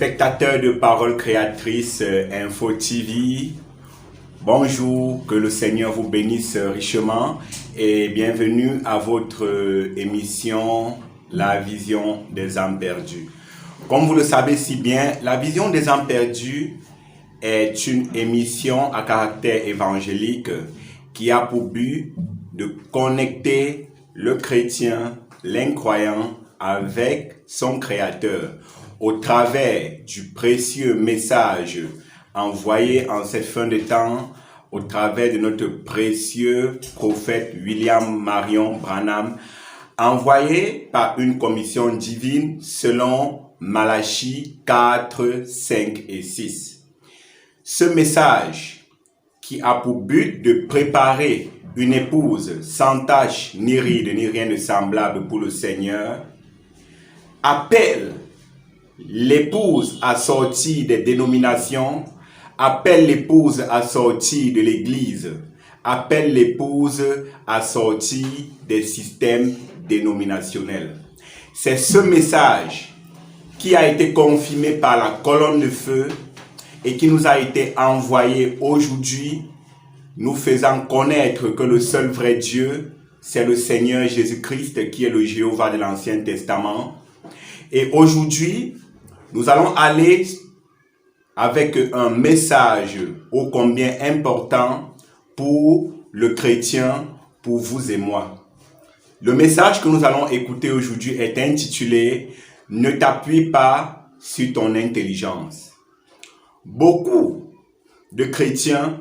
Téléspectateurs de Parole Créatrice Info TV, bonjour, que le Seigneur vous bénisse richement et bienvenue à votre émission La Vision des âmes perdues. Comme vous le savez si bien, La Vision des âmes perdues est une émission à caractère évangélique qui a pour but de connecter le chrétien, l'incroyant avec son Créateur au travers du précieux message envoyé en cette fin de temps au travers de notre précieux prophète William Marion Branham, envoyé par une commission divine selon Malachie 4, 5 et 6. Ce message qui a pour but de préparer une épouse sans tache, ni ride, ni rien de semblable pour le Seigneur, appelle l'épouse à sortir des dénominations, appelle l'épouse à sortir de l'église, appelle l'épouse à sortir des systèmes dénominationnels. C'est ce message qui a été confirmé par la colonne de feu et qui nous a été envoyé aujourd'hui, nous faisant connaître que le seul vrai Dieu, c'est le Seigneur Jésus-Christ qui est le Jéhovah de l'Ancien Testament. Et aujourd'hui, nous allons aller avec un message ô combien important pour le chrétien, pour vous et moi. Le message que nous allons écouter aujourd'hui est intitulé « Ne t'appuie pas sur ton intelligence ». Beaucoup de chrétiens,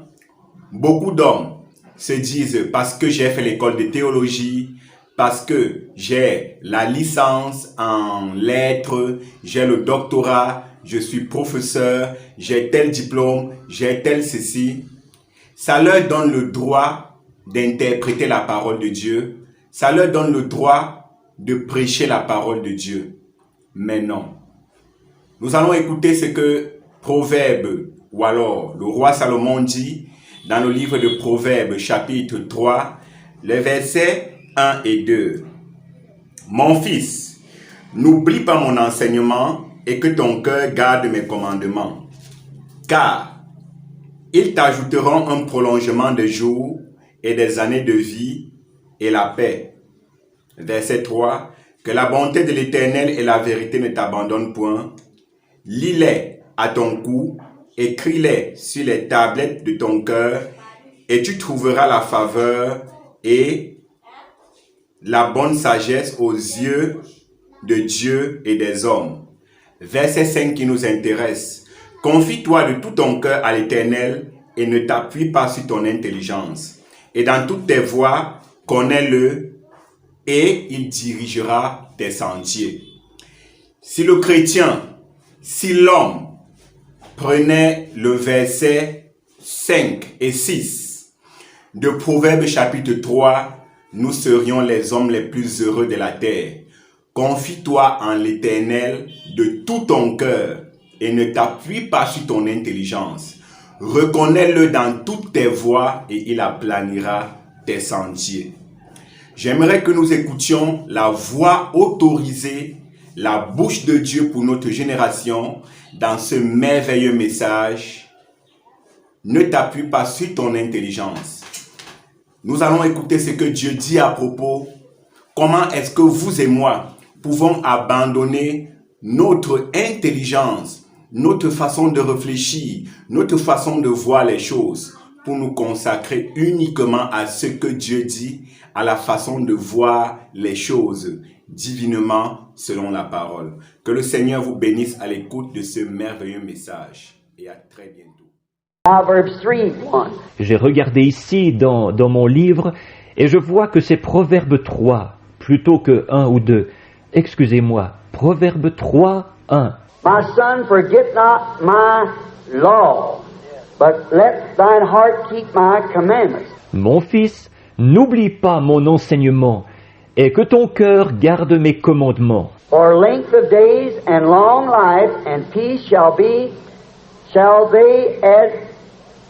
beaucoup d'hommes se disent « parce que j'ai fait l'école de théologie », parce que j'ai la licence en lettres, j'ai le doctorat, je suis professeur, j'ai tel diplôme, j'ai tel ceci. Ça leur donne le droit d'interpréter la parole de Dieu. Ça leur donne le droit de prêcher la parole de Dieu. Mais non. Nous allons écouter ce que Proverbe, ou alors le roi Salomon dit dans le livre de Proverbe, chapitre 3, les versets 1 et 2. Mon fils, n'oublie pas mon enseignement et que ton cœur garde mes commandements, car ils t'ajouteront un prolongement de jours et des années de vie et la paix. Verset 3. Que la bonté de l'Éternel et la vérité ne t'abandonnent point. Lis-les à ton cou, écris-les sur les tablettes de ton cœur, et tu trouveras la faveur et la bonne sagesse aux yeux de Dieu et des hommes. Verset 5 qui nous intéresse. Confie-toi de tout ton cœur à l'Éternel et ne t'appuie pas sur ton intelligence. Et dans toutes tes voies, connais-le et il dirigera tes sentiers. Si le chrétien, si l'homme prenait le verset 5 et 6 de Proverbe chapitre 3, nous serions les hommes les plus heureux de la terre. Confie-toi en l'Éternel de tout ton cœur et ne t'appuie pas sur ton intelligence. Reconnais-le dans toutes tes voies et il aplanira tes sentiers. J'aimerais que nous écoutions la voix autorisée, la bouche de Dieu pour notre génération dans ce merveilleux message. Ne t'appuie pas sur ton intelligence. Nous allons écouter ce que Dieu dit à propos. Comment est-ce que vous et moi pouvons abandonner notre intelligence, notre façon de réfléchir, notre façon de voir les choses pour nous consacrer uniquement à ce que Dieu dit, à la façon de voir les choses divinement selon la parole. Que le Seigneur vous bénisse à l'écoute de ce merveilleux message et à très bientôt. J'ai regardé ici dans mon livre et je vois que c'est Proverbe 3 plutôt que 1 ou 2. Excusez-moi, Proverbe 3, 1. My son, forget not my law, but let thine heart keep my commandments. Mon fils, n'oublie pas mon enseignement et que ton cœur garde mes commandements. For length of days and long life and peace shall they add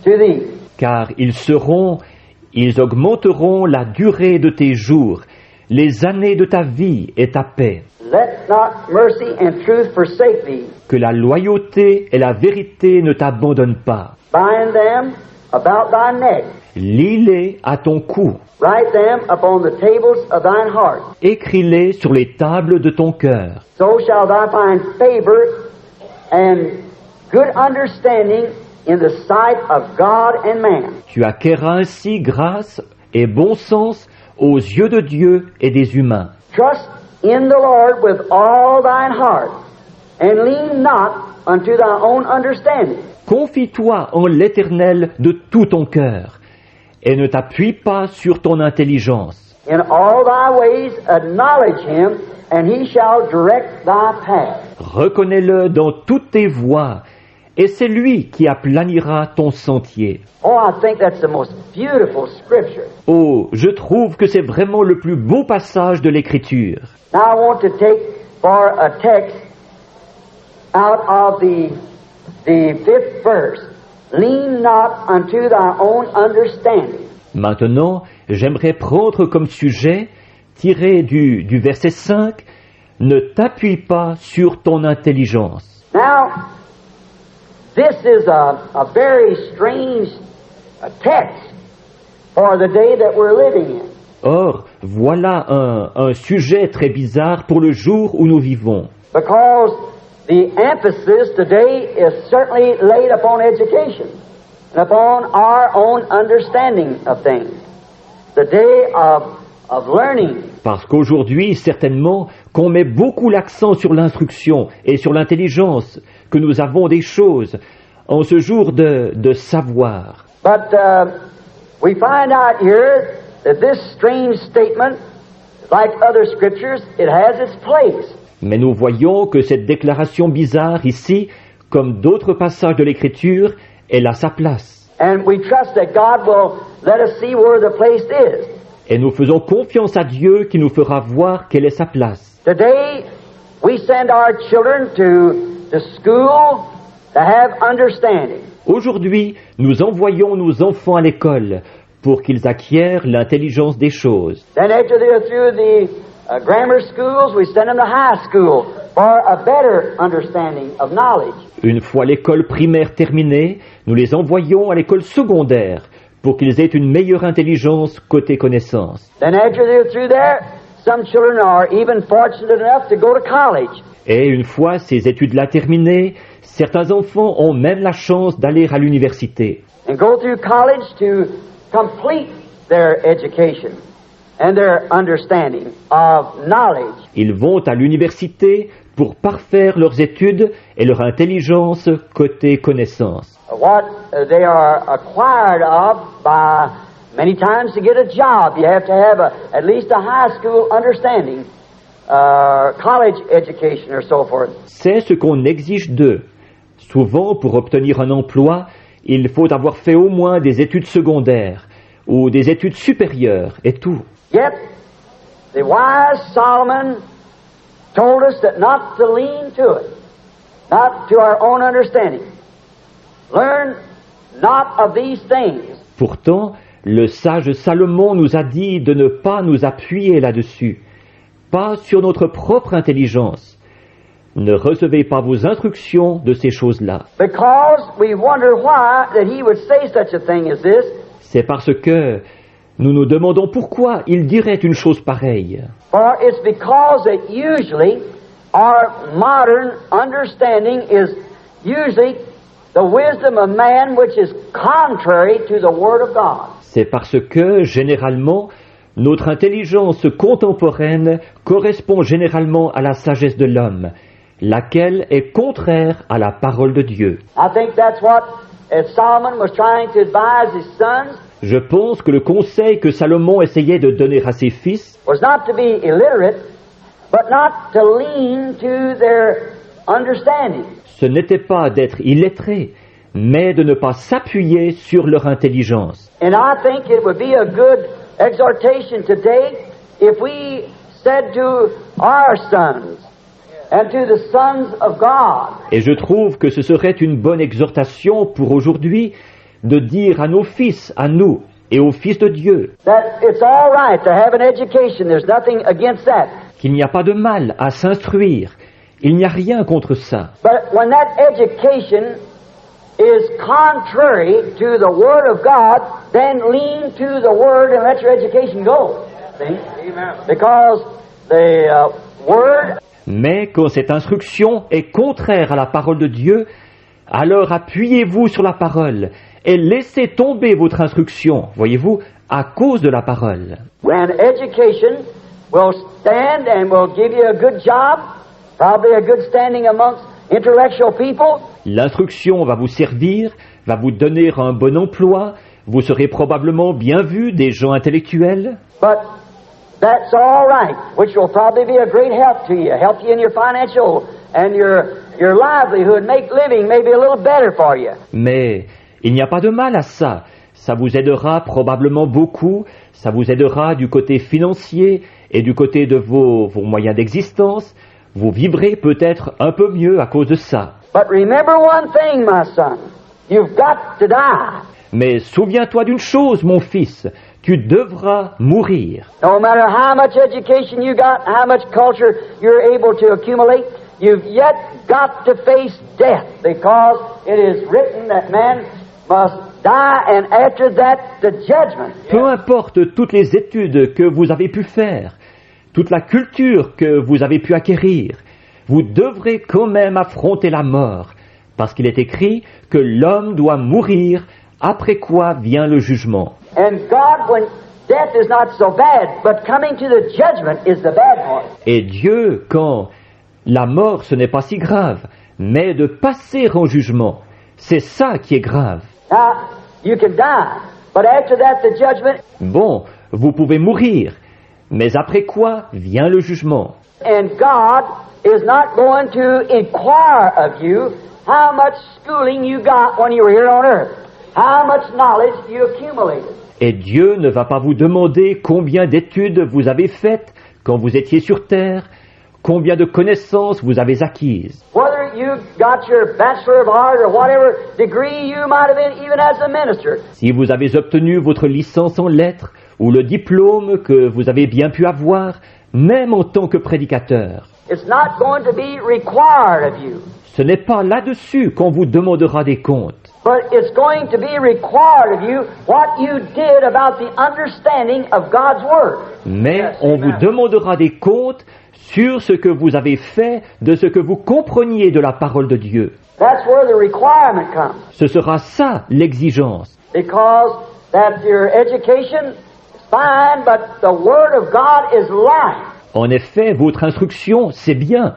to thee. Car ils augmenteront la durée de tes jours, les années de ta vie et ta paix. let not mercy and truth forsake thee. Que la loyauté et la vérité ne t'abandonnent pas. Bind them about thy neck. Lis-les à ton cou. Write them upon the tables of thine heart. Écris-les sur les tables de ton cœur. So shall thou find favor and good understanding in the sight of God and man. Tu acquerras ainsi grâce et bon sens aux yeux de Dieu et des humains. Trust in the Lord with all thine heart, and lean not unto thy own understanding. Confie-toi en l'Éternel de tout ton cœur, et ne t'appuie pas sur ton intelligence. In all thy ways acknowledge him, and he shall direct thy path. Reconnais-le dans toutes tes voies, et c'est lui qui aplanira ton sentier. Oh, I think that's the most beautiful scripture. Oh, je trouve que c'est vraiment le plus beau passage de l'Écriture. Now I want to take for a text out of the 5th verse. Lean not unto thy own understanding. Maintenant, j'aimerais prendre comme sujet, tiré du verset 5, « Ne t'appuie pas sur ton intelligence ». Now, this is a very strange text for the day that we're living in. Or, voilà un sujet très bizarre pour le jour où nous vivons. Because the emphasis today is certainly laid upon education and upon our own understanding of things. The day of learning. Parce qu'aujourd'hui, certainement, qu'on met beaucoup l'accent sur l'instruction et sur l'intelligence, que nous avons des choses en ce jour de savoir. But we find out here that this strange statement, like other scriptures, it has its place. Mais nous voyons que cette déclaration bizarre ici, comme d'autres passages de l'Écriture, elle a sa place. And we trust that God will let us see where the place is. Et nous faisons confiance à Dieu qui nous fera voir quelle est sa place. Today, we send our children to school to have understanding. Aujourd'hui, nous envoyons nos enfants à l'école pour qu'ils acquièrent l'intelligence des choses. Then after they're through the grammar schools, we send them to high school for a better understanding of knowledge. Une fois l'école primaire terminée, nous les envoyons à l'école secondaire pour qu'ils aient une meilleure intelligence côté connaissance. Then after they're through there, some children are even fortunate enough to go to college. Et une fois ces études-là terminées, certains enfants ont même la chance d'aller à l'université. And go through college to complete their education and their understanding of knowledge. Ils vont à l'université pour parfaire leurs études et leur intelligence côté connaissance. What they are acquired of by many times to get a job, you have to have at least a high school understanding, college education or so forth. C'est ce qu'on exige d'eux. Souvent, pour obtenir un emploi, il faut avoir fait au moins des études secondaires ou des études supérieures et tout. Yet, the wise Solomon told us that not to lean to it, not to our own understanding. Learn not of these things. Pourtant, le sage Salomon nous a dit de ne pas nous appuyer là-dessus, pas sur notre propre intelligence. Ne recevez pas vos instructions de ces choses-là. Because we wonder why that he would say such a thing as this. C'est parce que nous nous demandons pourquoi il dirait une chose pareille. For it's because that usually our modern understanding is usually the wisdom of man which is contrary to the Word of God. C'est parce que, généralement, notre intelligence contemporaine correspond généralement à la sagesse de l'homme, laquelle est contraire à la parole de Dieu. I think that's what Solomon was trying to advise his sons. Je pense que le conseil que Salomon essayait de donner à ses fils Was not to be illiterate, but not to lean to their understanding. ce n'était pas d'être illettrés, mais de ne pas s'appuyer sur leur intelligence. And I think it would be a good exhortation today if we said to our sons and to the sons of God, Et je trouve que ce serait une bonne exhortation pour aujourd'hui de dire à nos fils, à nous et aux fils de Dieu, that it's all right to have an education. There's nothing against that. qu'il n'y a pas de mal à s'instruire. Il n'y a rien contre ça. But when that education is contrary to the Word of God, then lean to the Word and let your education go. See? Because the Word... Mais quand cette instruction est contraire à la parole de Dieu, alors appuyez-vous sur la parole et laissez tomber votre instruction, voyez-vous, à cause de la parole. When education will stand and will give you a good job, probably a good standing amongst intellectual people, L'instruction va vous servir, va vous donner un bon emploi, vous serez probablement bien vu des gens intellectuels, but that's all right, which will probably be a great help you in your financial and your livelihood, make living maybe a little better for you. mais il n'y a pas de mal à ça. Ça vous aidera probablement beaucoup, ça vous aidera du côté financier et du côté de vos moyens d'existence. Vous vivrez peut-être un peu mieux à cause de ça. But remember one thing, my son, you've got to die. Mais souviens-toi d'une chose, mon fils, tu devras mourir. No matter how much education you got, how much culture you're able to accumulate, you've yet got to face death, because it is written that man must die, and after that, the judgment. Peu importe toutes les études que vous avez pu faire, toute la culture que vous avez pu acquérir, vous devrez quand même affronter la mort, parce qu'il est écrit que l'homme doit mourir, après quoi vient le jugement. And God, when death is not so bad, but coming to the judgment is the bad part. Et Dieu, quand la mort ce n'est pas si grave, mais de passer en jugement, c'est ça qui est grave. Now, you can die, but after that, the judgment. Bon, vous pouvez mourir, mais après quoi vient le jugement. And God is not going to inquire of you how much schooling you got when you were here on earth, how much knowledge you accumulated. Et Dieu ne va pas vous demander combien d'études vous avez faites quand vous étiez sur terre, combien de connaissances vous avez acquises. Whether you got your Bachelor of Arts or whatever degree you might have been, even as a minister. Si vous avez obtenu votre licence en lettres ou le diplôme que vous avez bien pu avoir, même en tant que prédicateur, It's not going to be required of you, ce n'est pas là-dessus qu'on vous demandera des comptes. but it's going to be required of you what you did about the understanding of God's Word. Mais on vous demandera des comptes sur ce que vous avez fait, de ce que vous compreniez de la parole de Dieu. That's where the requirement comes, Ce sera ça l'exigence. because that your education is fine, but the Word of God is life. En effet, votre instruction, c'est bien,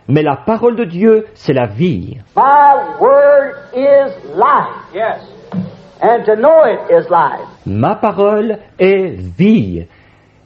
mais la parole de Dieu, c'est la vie. My Word is life. Yes. And to know it is life. Ma parole est vie,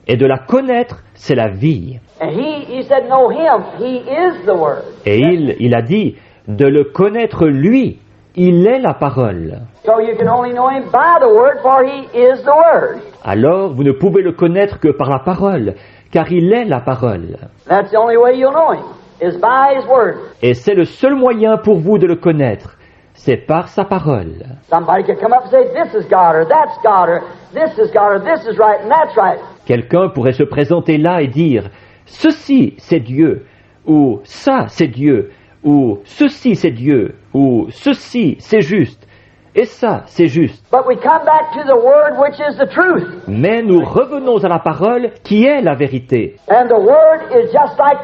et de la connaître, c'est la vie. And he said, know him. He is the Word. Et il a dit, de le connaître lui, il est la parole. So you can only know him by the Word, for he is the Word. Alors, vous ne pouvez le connaître que par la parole, car il est la parole. That's the only way you'll know him, is by his Word. Et c'est le seul moyen pour vous de le connaître, c'est par sa parole. Somebody could come up and say, this is God, or that's God, or this is God, or this is right, and that's right. Quelqu'un pourrait se présenter là et dire, ceci c'est Dieu, ou ça c'est Dieu, ou ceci c'est Dieu, ou ceci c'est juste, et ça c'est juste. But we come back to the Word, which is the truth. Mais nous revenons à la parole qui est la vérité. And the Word is just like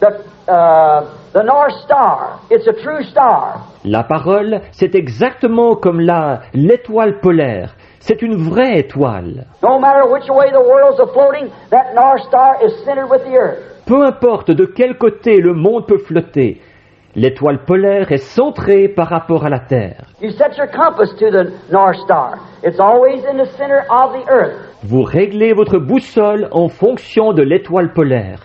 the North Star. It's a true star. La parole, c'est exactement comme l'étoile polaire. C'est une vraie étoile. No matter which way the worlds are floating, that North Star is centered with the earth. Peu importe de quel côté le monde peut flotter, l'étoile polaire est centrée par rapport à la Terre. You set your compass to the North Star. It's always in the center of the earth. Vous réglez votre boussole en fonction de l'étoile polaire.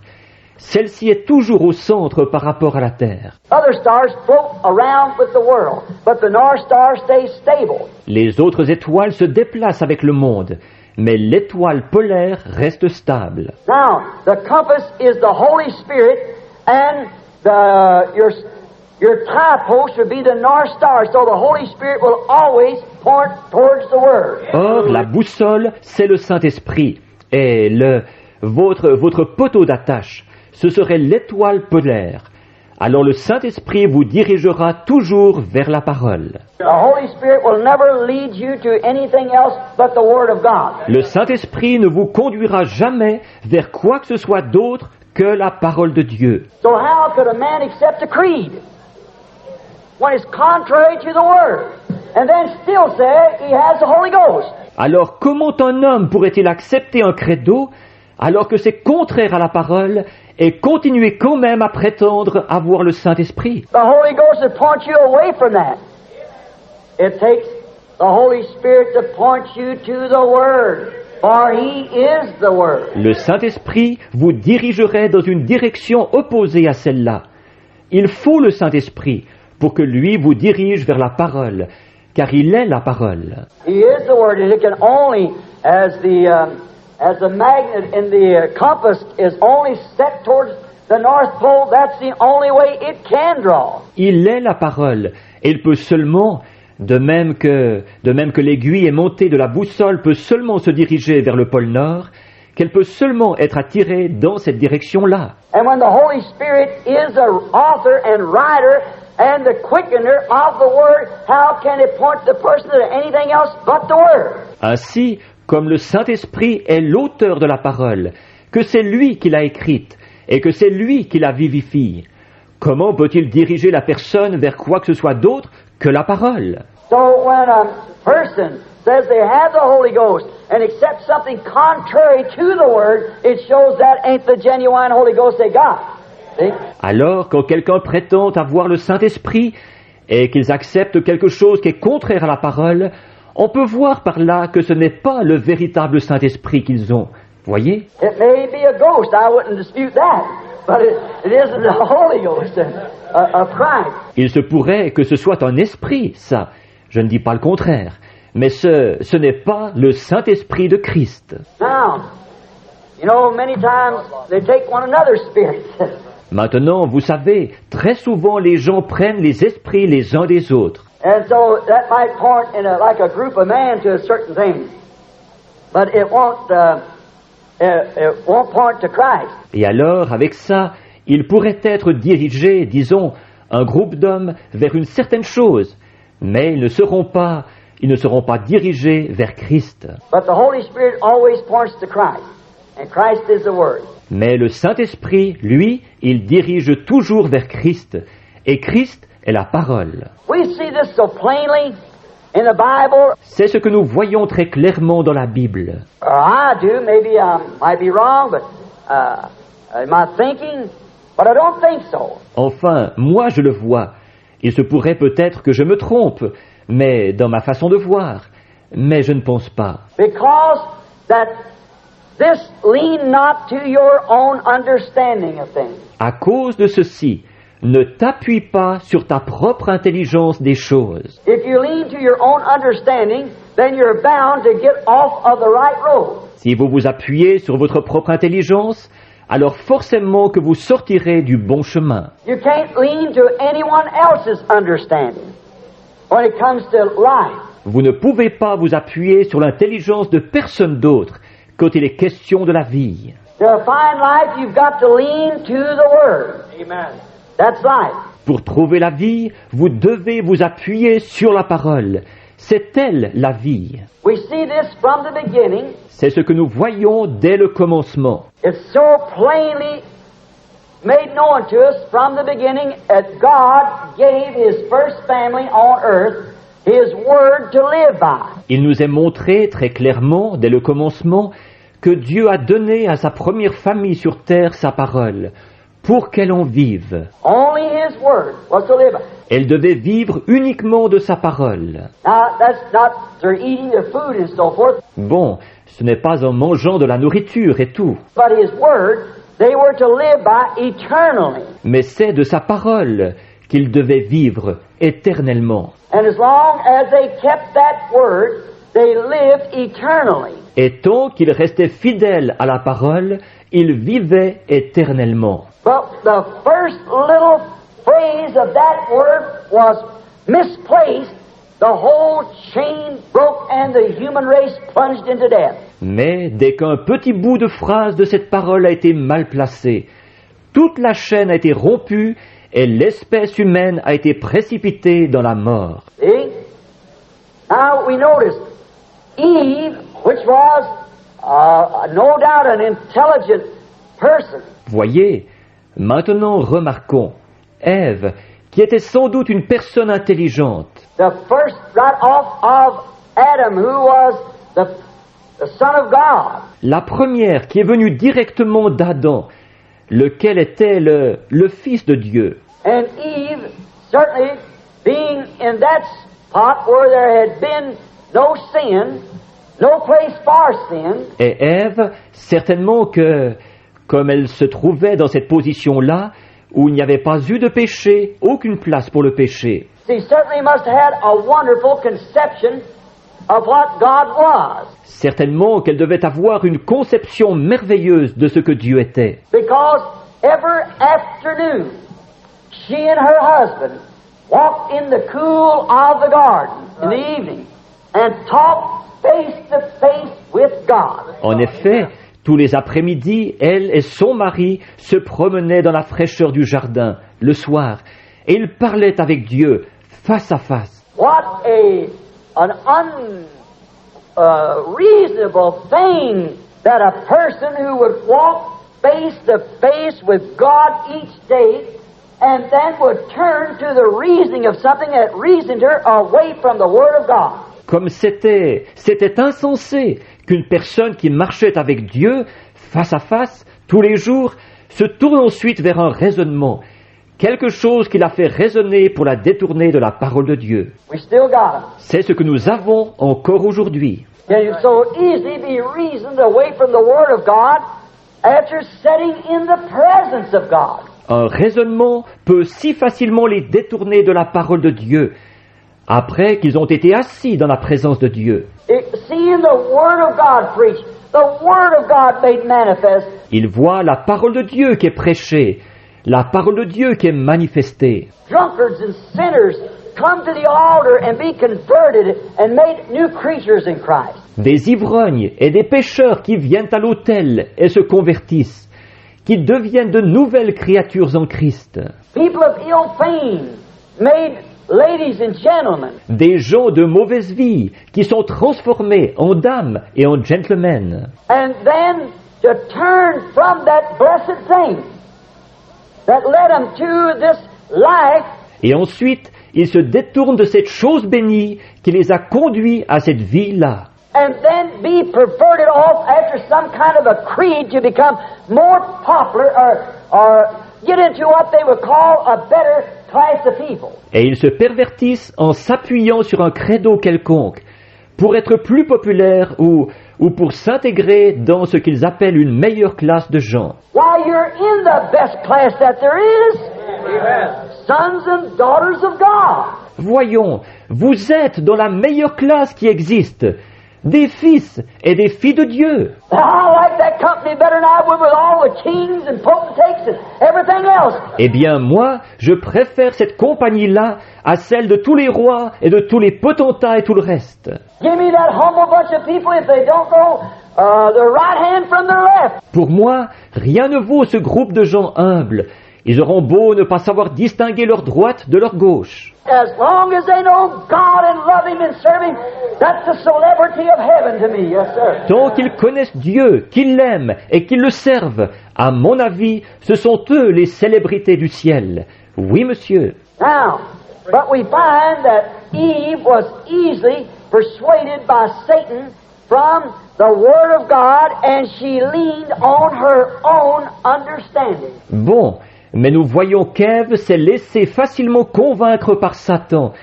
Celle-ci est toujours au centre par rapport à la Terre. Other stars float around with the world, but the North Star stays stable. Les autres étoiles se déplacent avec le monde, mais l'étoile polaire reste stable. Now, the compass is the Holy Spirit, and your tie-post would be the North Star, so the Holy Spirit will always point towards the Word. Or, la boussole, c'est le Saint-Esprit, et votre poteau d'attache ce serait l'étoile polaire. Alors le Saint-Esprit vous dirigera toujours vers la parole. The Holy Spirit will never lead you to anything else but the Word of God. Le Saint-Esprit ne vous conduira jamais vers quoi que ce soit d'autre que la parole de Dieu. So how could a man accept a creed when it's contrary to the Word, and then still say he has the Holy Ghost? Alors comment un homme pourrait-il accepter un credo alors que c'est contraire à la parole et continuer quand même à prétendre avoir le Saint-Esprit? The Holy Ghost would point you away from that. It takes the Holy Spirit to point you to the Word, for He is the Word. Le Saint-Esprit vous dirigerait dans une direction opposée à celle-là. Il faut le Saint-Esprit pour que lui vous dirige vers la parole, car il est la parole. He is the Word, and it can only, as the magnet in the compass is only set towards the North Pole, that's the only way it can draw. Il est la parole, et il peut seulement, de même que l'aiguille aimantée de la boussole peut seulement se diriger vers le pôle Nord, qu'elle peut seulement être attirée dans cette direction-là. And when the Holy Spirit is the author and writer and the quickener of the Word, how can it point the person to anything else but the Word? Ainsi, comme le Saint-Esprit est l'auteur de la parole, que c'est lui qui l'a écrite, et que c'est lui qui la vivifie, comment peut-il diriger la personne vers quoi que ce soit d'autre que la parole? So when a person says they have the Holy Ghost and accepts something contrary to the Word, it shows that ain't the genuine Holy Ghost they got. See? Alors, quand quelqu'un prétend avoir le Saint-Esprit et qu'ils acceptent quelque chose qui est contraire à la parole, on peut voir par là que ce n'est pas le véritable Saint-Esprit qu'ils ont. Voyez? It may be a ghost, I wouldn't dispute that, but it isn't the Holy Ghost of Christ. Il se pourrait que ce soit un esprit, ça. Je ne dis pas le contraire. Mais ce n'est pas le Saint-Esprit de Christ. Now, you know, many times they take one another's spirit. Maintenant, vous savez, très souvent les gens prennent les esprits les uns des autres. And so that might point in like a group of men to a certain thing, but it won't point to Christ. Et alors, avec ça, ils pourraient être dirigés, disons, un groupe d'hommes vers une certaine chose, mais ils ne seront pas dirigés vers Christ. But the Holy Spirit always points to Christ, and Christ is the Word. Mais le Saint-Esprit, lui, il dirige toujours vers Christ, et Christ est la parole. We see this so plainly in the Bible. C'est ce que nous voyons très clairement dans la Bible. Or I do. Maybe I might be wrong, but in my thinking, but I don't think so. Enfin, moi je le vois. Il se pourrait peut-être que je me trompe, mais dans ma façon de voir. Mais je ne pense pas. Because that this lean not to your own understanding of things. À cause de ceci, ne t'appuie pas sur ta propre intelligence des choses. If you lean to your own understanding, then you're bound to get off of the right road. Si vous vous appuyez sur votre propre intelligence, alors forcément que vous sortirez du bon chemin. You can't lean to anyone else's understanding when it comes to life. Vous ne pouvez pas vous appuyer sur l'intelligence de personne d'autre quand il est question de la vie. To find life, you've got to lean to the Word. Amen. That's life. Pour trouver la vie, vous devez vous appuyer sur la parole. C'est elle la vie. We see this from the beginning. C'est ce que nous voyons dès le commencement. It's so plainly made known to us from the beginning that God gave His first family on earth His Word to live by. Il nous est montré très clairement dès le commencement que Dieu a donné à sa première famille sur terre sa parole pour qu'elle en vive. Only His Word was to live by. Elle devait vivre uniquement de sa parole. Now, that's not through eating their food and so forth, Bon, ce n'est pas en mangeant de la nourriture et tout, but His Word they were to live by eternally. mais c'est de sa parole qu'ils devaient vivre éternellement. And as long as they kept that Word, they lived eternally. Et tant qu'ils restaient fidèles à la parole, ils vivaient éternellement. But the first little phrase of that word was misplaced. The whole chain broke and the human race plunged into death. Mais dès qu'un petit bout de phrase de cette parole a été mal placé, toute la chaîne a été rompue et l'espèce humaine a été précipitée dans la mort. See? Now we notice Eve, which was no doubt an intelligent person, Voyez, maintenant remarquons, Ève, qui était sans doute une personne intelligente, the first right off of Adam, who was the Son of God. la première qui est venue directement d'Adam, lequel était le Fils de Dieu. And Eve, certainly being in that spot where there had been no sin, no place for sin, Et Ève, certainement que, comme elle se trouvait dans cette position-là, où il n'y avait pas eu de péché, aucune place pour le péché, she certainly must have had a wonderful conception of what God was. certainement qu'elle devait avoir une conception merveilleuse de ce que Dieu était. Because every afternoon, she and her husband walked in the cool of the garden in the evening and talked face to face with God. En effet, tous les après-midi, elle et son mari se promenaient dans la fraîcheur du jardin, le soir, et ils parlaient avec Dieu, face à face. What an unreasonable thing that a person who would walk face to face with God each day and then would turn to the reasoning of something that reasoned her away from the Word of God. Comme c'était insensé qu'une personne qui marchait avec Dieu, face à face, tous les jours, se tourne ensuite vers un raisonnement, quelque chose qui l'a fait raisonner pour la détourner de la parole de Dieu. We still got them. C'est ce que nous avons encore aujourd'hui. Can so easily be reasoned away from the Word of God after sitting in the presence of God. Un raisonnement peut si facilement les détourner de la parole de Dieu, après qu'ils ont été assis dans la présence de Dieu. Seeing the Word of God preached, the Word of God made manifest, Ils voient la parole de Dieu qui est prêchée, la parole de Dieu qui est manifestée. drunkards and sinners come to the altar and be converted and made new creatures in Christ. Des ivrognes et des pécheurs qui viennent à l'autel et se convertissent, qui deviennent de nouvelles créatures en Christ. People of ill fame made ladies and gentlemen. Des gens de mauvaise vie qui sont transformés en dames et en gentlemen. And then to turn from that blessed thing that led them to this life, Et ensuite, ils se détournent de cette chose bénie qui les a conduits à cette vie-là. and then be perverted off after some kind of a creed to become more popular or get into what they would call a better class of people. Et ils se pervertissent en s'appuyant sur un credo quelconque pour être plus populaires ou pour s'intégrer dans ce qu'ils appellent une meilleure classe de gens. Why, you're in the best class that there is. Sons and daughters of God. Voyons, vous êtes dans la meilleure classe qui existe, des fils et des filles de Dieu. I like that company better than I would with all the kings and potentates and everything else. Eh bien, moi, je préfère cette compagnie-là à celle de tous les rois et de tous les potentats et tout le reste. Give me that humble bunch of people if they don't go the right hand from the left. Pour moi, rien ne vaut ce groupe de gens humbles. Ils auront beau ne pas savoir distinguer leur droite de leur gauche. As long as they know God and love Him and serve Him, that's the celebrity of heaven to me. Yes, sir. Tant qu'ils connaissent Dieu, qu'ils l'aiment et qu'ils le servent, à mon avis, ce sont eux les célébrités du ciel. Oui, monsieur. Now, but we find that Eve was easily persuaded by Satan from the Word of God, and she leaned on her own understanding. Bon, mais nous voyons qu'Ève s'est laissée facilement convaincre par Satan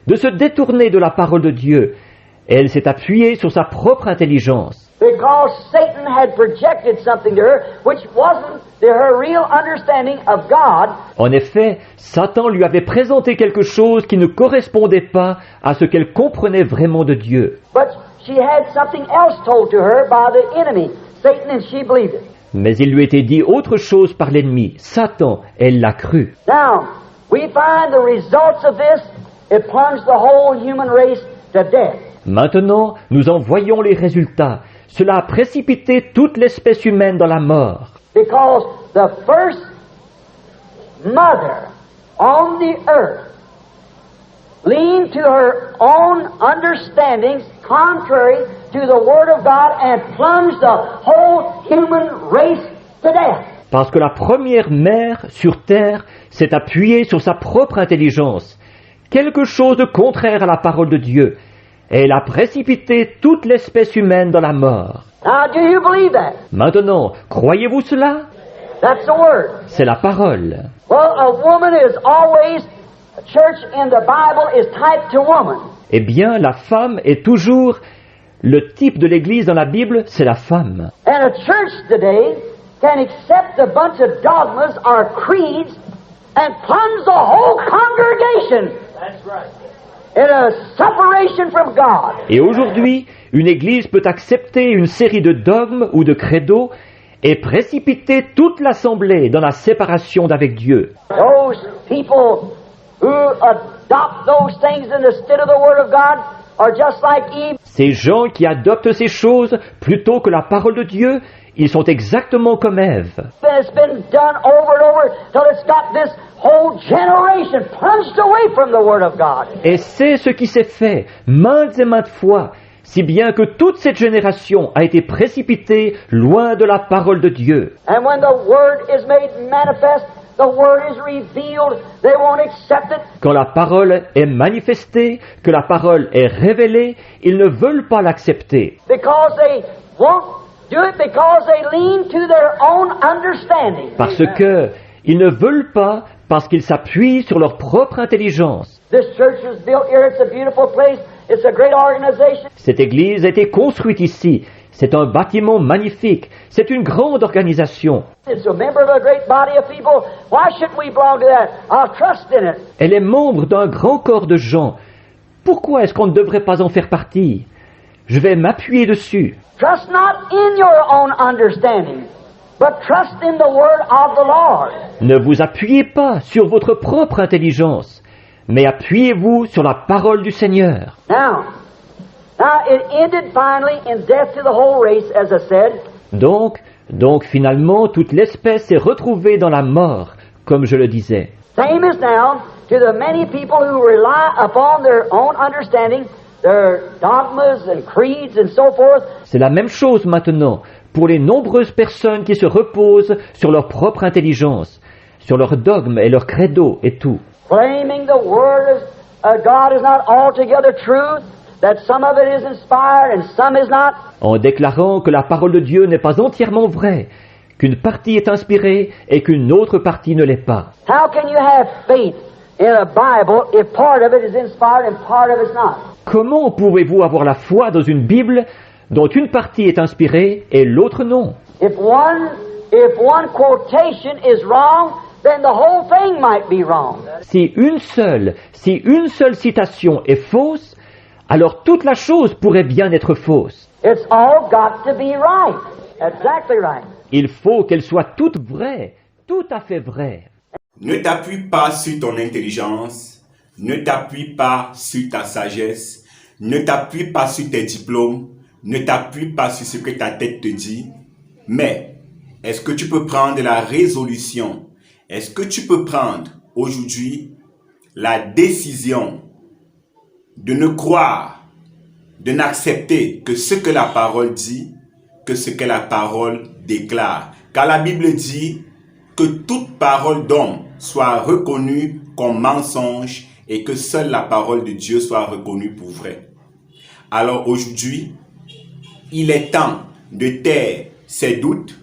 de se détourner de la parole de Dieu. Elle s'est appuyée sur sa propre intelligence. Because Satan had projected something to her which wasn't her real understanding of God. En effet, Satan lui avait présenté quelque chose qui ne correspondait pas à ce qu'elle comprenait vraiment de Dieu. But she had something else told to her by the enemy, Satan, and she believed it. Mais il lui était dit autre chose par l'ennemi, Satan, elle l'a cru. Now, we find the results of this, it plunged the whole human race to death. Maintenant, nous en voyons les résultats. Cela a précipité toute l'espèce humaine dans la mort. Because the first mother on the earth lean to her own understandings contrary to the Word of God and plunge the whole human race to death. Parce que la première mère sur terre s'est appuyée sur sa propre intelligence, quelque chose de contraire à la parole de Dieu, et elle a précipité toute l'espèce humaine dans la mort. Now, do you believe that? Maintenant, croyez-vous cela? That's the Word. C'est la parole. Well, a woman is always, a church in the Bible is typed to woman. Eh bien, la femme est toujours le type de l'Église dans la Bible, c'est la femme. And a church today can accept a bunch of dogmas or creeds and plunge the whole congregation in a separation from God. Et aujourd'hui, une Église peut accepter une série de dogmes ou de credos et précipiter toute l'assemblée dans la séparation d'avec Dieu. Those people who adopt those things instead of the Word of God are just like Eve. Ces gens qui adoptent ces choses plutôt que la parole de Dieu, ils sont exactement comme Ève. It's been done over and over till it's got this whole generation plunged away from the Word of God. Et c'est ce qui s'est fait maintes et maintes fois, si bien que toute cette génération a été précipitée loin de la parole de Dieu. And when the Word is made manifest, the Word is revealed, they won't accept it. Quand la parole est manifestée, que la parole est révélée, ils ne veulent pas l'accepter. Because they won't do it because they lean to their own understanding. Parce que ils ne veulent pas, parce qu'ils s'appuient sur leur propre intelligence. This church was built here. It's a beautiful place. It's a great organization. Cette église a été construite ici. C'est un bâtiment magnifique. C'est une grande organisation. It's a member of a great body of people. Why shouldn't we belong to that? I'll trust in it. Elle est membre d'un grand corps de gens. Pourquoi est-ce qu'on ne devrait pas en faire partie? Je vais m'appuyer dessus. Trust not in your own understanding, but trust in the word of the Lord. Ne vous appuyez pas sur votre propre intelligence, mais appuyez-vous sur la parole du Seigneur. Now it ended finally in death to the whole race, as I said. Donc finalement, toute l'espèce est retrouvée dans la mort, comme je le disais. Same as now to the many people who rely upon their own understanding, their dogmas and creeds and so forth. C'est la même chose maintenant pour les nombreuses personnes qui se reposent sur leur propre intelligence, sur leurs dogmes et leurs credos et tout. Claiming the word of God is not altogether truth, that some of it is inspired and some is not. En déclarant que la parole de Dieu n'est pas entièrement vraie, qu'une partie est inspirée et qu'une autre partie ne l'est pas. How can you have faith in a Bible if part of it is inspired and part of it is not? Comment pouvez-vous avoir la foi dans une Bible dont une partie est inspirée et l'autre non? If one quotation is wrong, then the whole thing might be wrong. Si une seule citation est fausse, alors toute la chose pourrait bien être fausse. It's all got to be right. Exactly right. Il faut qu'elle soit toute vraie, tout à fait vraie. Ne t'appuie pas sur ton intelligence, ne t'appuie pas sur ta sagesse, ne t'appuie pas sur tes diplômes, ne t'appuie pas sur ce que ta tête te dit, mais est-ce que tu peux prendre la résolution? Est-ce que tu peux prendre aujourd'hui la décision de ne croire, de n'accepter que ce que la parole dit, que ce que la parole déclare? Car la Bible dit que toute parole d'homme soit reconnue comme mensonge et que seule la parole de Dieu soit reconnue pour vraie. Alors aujourd'hui, il est temps de taire ses doutes,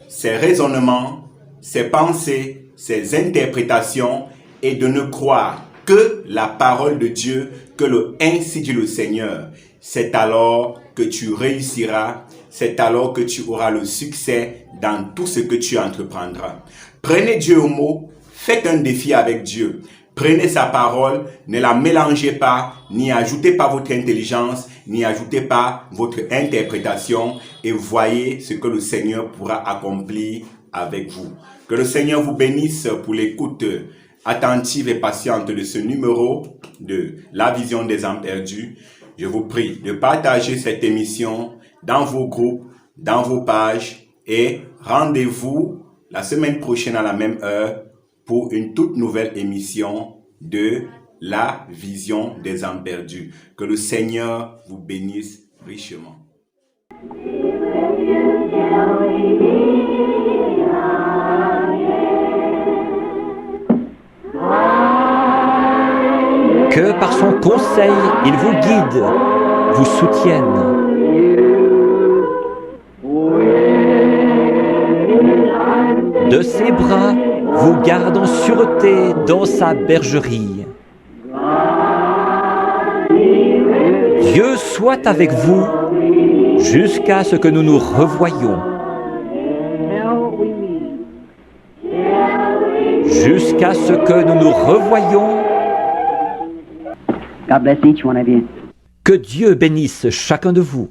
ses raisonnements, ses pensées, ses interprétations et de ne croire que la parole de Dieu, que le ainsi dit le Seigneur. C'est alors que tu réussiras, c'est alors que tu auras le succès dans tout ce que tu entreprendras. Prenez Dieu au mot, faites un défi avec Dieu. Prenez sa parole, ne la mélangez pas, n'y ajoutez pas votre intelligence, n'y ajoutez pas votre interprétation et voyez ce que le Seigneur pourra accomplir avec vous. Que le Seigneur vous bénisse pour l'écoute attentive et patiente de ce numéro de La Vision des âmes perdues. Je vous prie de partager cette émission dans vos groupes, dans vos pages et rendez-vous la semaine prochaine à la même heure pour une toute nouvelle émission de La Vision des âmes perdues. Que le Seigneur vous bénisse richement. Que par son conseil, il vous guide, vous soutienne. De ses bras vous garde en sûreté dans sa bergerie. Dieu soit avec vous jusqu'à ce que nous nous revoyions. Jusqu'à ce que nous nous revoyions. God bless each one of you. Que Dieu bénisse chacun de vous.